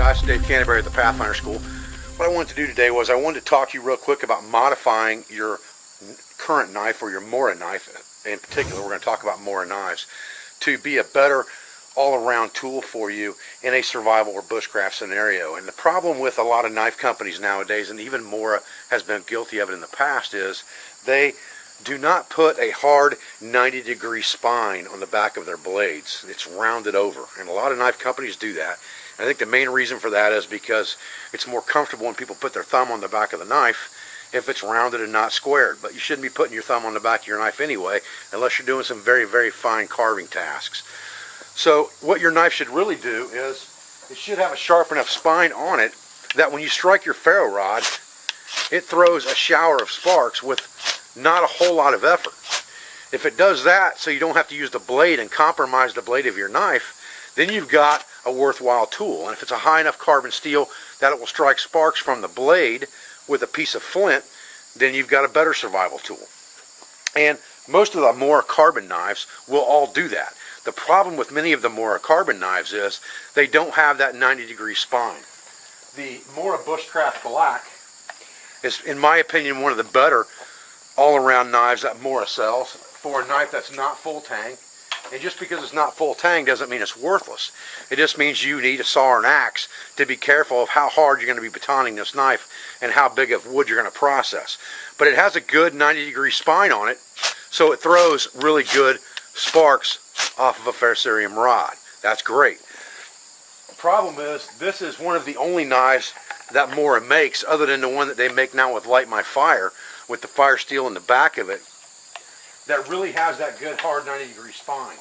guys, Dave Canterbury at the Pathfinder School. What I wanted to do today was I wanted to talk to you real quick about modifying your current knife, or your mora knife in particular. We're going to talk about mora knives to be a better all-around tool for you in a survival or bushcraft scenario. And the problem with a lot of knife companies nowadays, and even Mora has been guilty of it in the past, is they do not put a hard 90-degree spine on the back of their blades. It's rounded over, and a lot of knife companies do that. And I think the main reason for that is because it's more comfortable when people put their thumb on the back of the knife if it's rounded and not squared. But you shouldn't be putting your thumb on the back of your knife anyway, unless you're doing some very, very fine carving tasks. So what your knife should really do is it should have a sharp enough spine on it that when you strike your ferro rod, it throws a shower of sparks with not a whole lot of effort. If it does that so you don't have to use the blade and compromise the blade of your knife, then you've got a worthwhile tool. And if it's a high enough carbon steel that it will strike sparks from the blade with a piece of flint, then you've got a better survival tool. And most of the Mora carbon knives will all do that. The problem with many of the Mora carbon knives is they don't have that 90-degree spine. The Mora Bushcraft Black is, in my opinion, one of the better all-around knives that Mora sells for a knife that's not full tang. And just because it's not full tang doesn't mean it's worthless. It just means you need a saw or an axe to be careful of how hard you're going to be batoning this knife and how big of wood you're going to process. But it has a good 90-degree spine on it, so it throws really good sparks off of a ferrocerium rod. That's great. The problem is, this is one of the only knives that Mora makes, other than the one that they make now with Light My Fire, with the fire steel in the back of it, that really has that good hard 90-degree spine.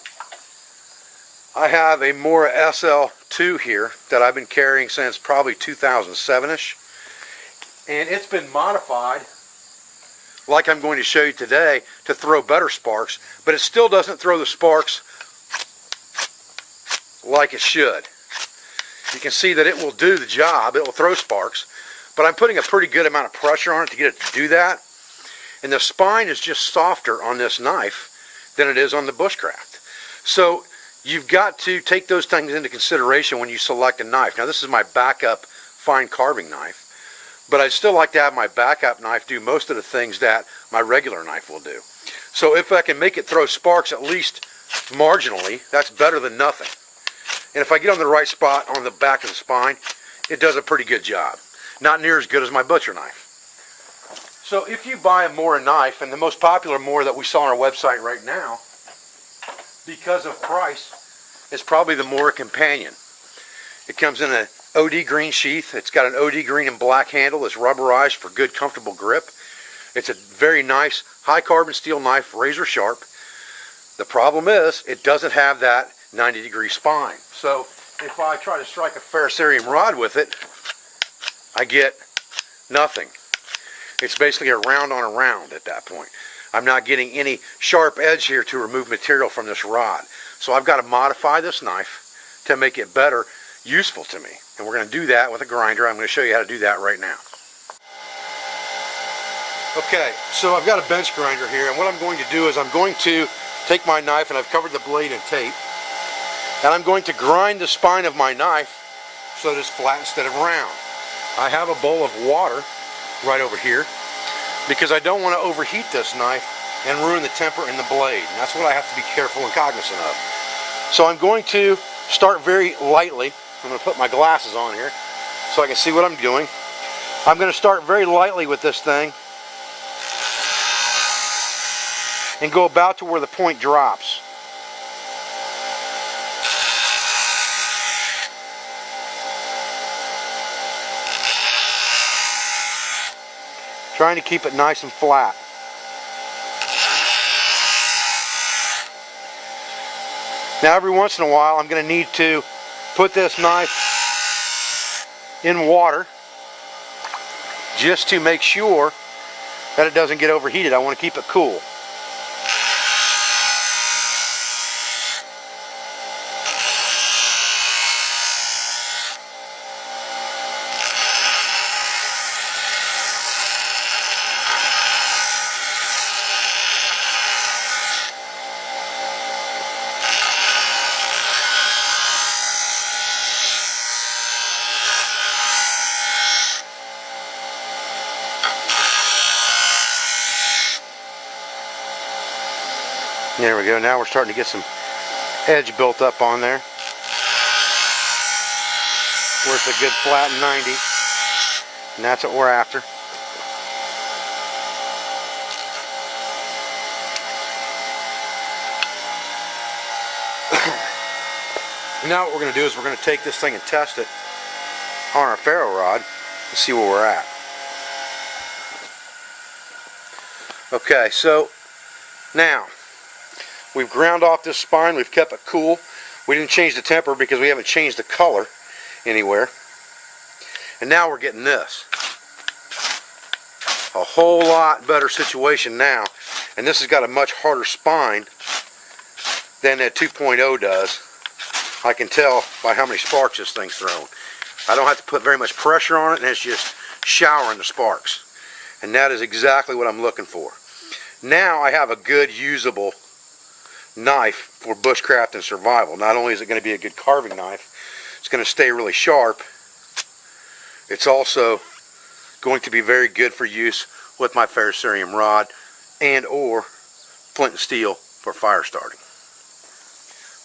I have a Mora SL2 here that I've been carrying since probably 2007-ish, and it's been modified, like I'm going to show you today, to throw better sparks, but it still doesn't throw the sparks like it should. You can see that it will do the job, it will throw sparks, but I'm putting a pretty good amount of pressure on it to get it to do that. And the spine is just softer on this knife than it is on the Bushcraft. So you've got to take those things into consideration when you select a knife. Now, this is my backup fine carving knife, but I'd still like to have my backup knife do most of the things that my regular knife will do. So if I can make it throw sparks at least marginally, that's better than nothing. And if I get on the right spot on the back of the spine, it does a pretty good job. Not near as good as my butcher knife. So if you buy a Mora knife, and the most popular Mora that we saw on our website right now, because of price, is probably the Mora Companion. It comes in an OD green sheath. It's got an OD green and black handle that's rubberized for good, comfortable grip. It's a very nice, high carbon steel knife, razor sharp. The problem is, it doesn't have that 90-degree spine. So if I try to strike a ferrocerium rod with it, I get nothing. It's basically a round on a round at that point. I'm not getting any sharp edge here to remove material from this rod. So I've got to modify this knife to make it better useful to me. And we're going to do that with a grinder. I'm going to show you how to do that right now. Okay, so I've got a bench grinder here, and what I'm going to do is I'm going to take my knife, and I've covered the blade in tape, and I'm going to grind the spine of my knife so that it's flat instead of round. I have a bowl of water right over here because I don't want to overheat this knife and ruin the temper in the blade, and that's what I have to be careful and cognizant of. So I'm going to start very lightly. I'm going to put my glasses on here so I can see what I'm doing. I'm going to start very lightly with this thing and go about to where the point drops. Trying to keep it nice and flat. Now every once in a while I'm going to need to put this knife in water just to make sure that it doesn't get overheated. I want to keep it cool. There we go. Now we're starting to get some edge built up on there, where it's a good flat 90, and that's what we're after. Now what we're going to do is we're going to take this thing and test it on our ferro rod and see where we're at. Okay, so now we've ground off this spine, we've kept it cool. We didn't change the temper because we haven't changed the color anywhere. And now we're getting this. A whole lot better situation now. And this has got a much harder spine than that 2.0 does. I can tell by how many sparks this thing's thrown. I don't have to put very much pressure on it, and it's just showering the sparks. And that is exactly what I'm looking for. Now I have a good usable knife for bushcraft and survival. Not only is it going to be a good carving knife, it's going to stay really sharp. It's also going to be very good for use with my ferrocerium rod and or flint and steel for fire starting.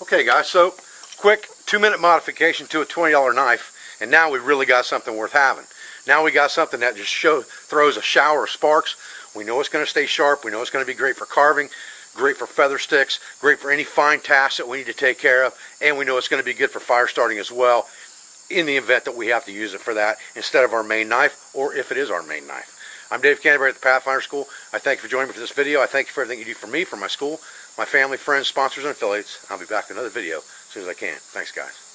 Okay guys, so quick 2-minute modification to a $20 knife, and now we've really got something worth having. Now we got something that just throws a shower of sparks. We know it's going to stay sharp. We know it's going to be great for carving, great for feather sticks, great for any fine tasks that we need to take care of, and we know it's going to be good for fire starting as well in the event that we have to use it for that instead of our main knife, or if it is our main knife. I'm Dave Canterbury at the Pathfinder School. I thank you for joining me for this video. I thank you for everything you do for me, for my school, my family, friends, sponsors, and affiliates. I'll be back with another video as soon as I can. Thanks, guys.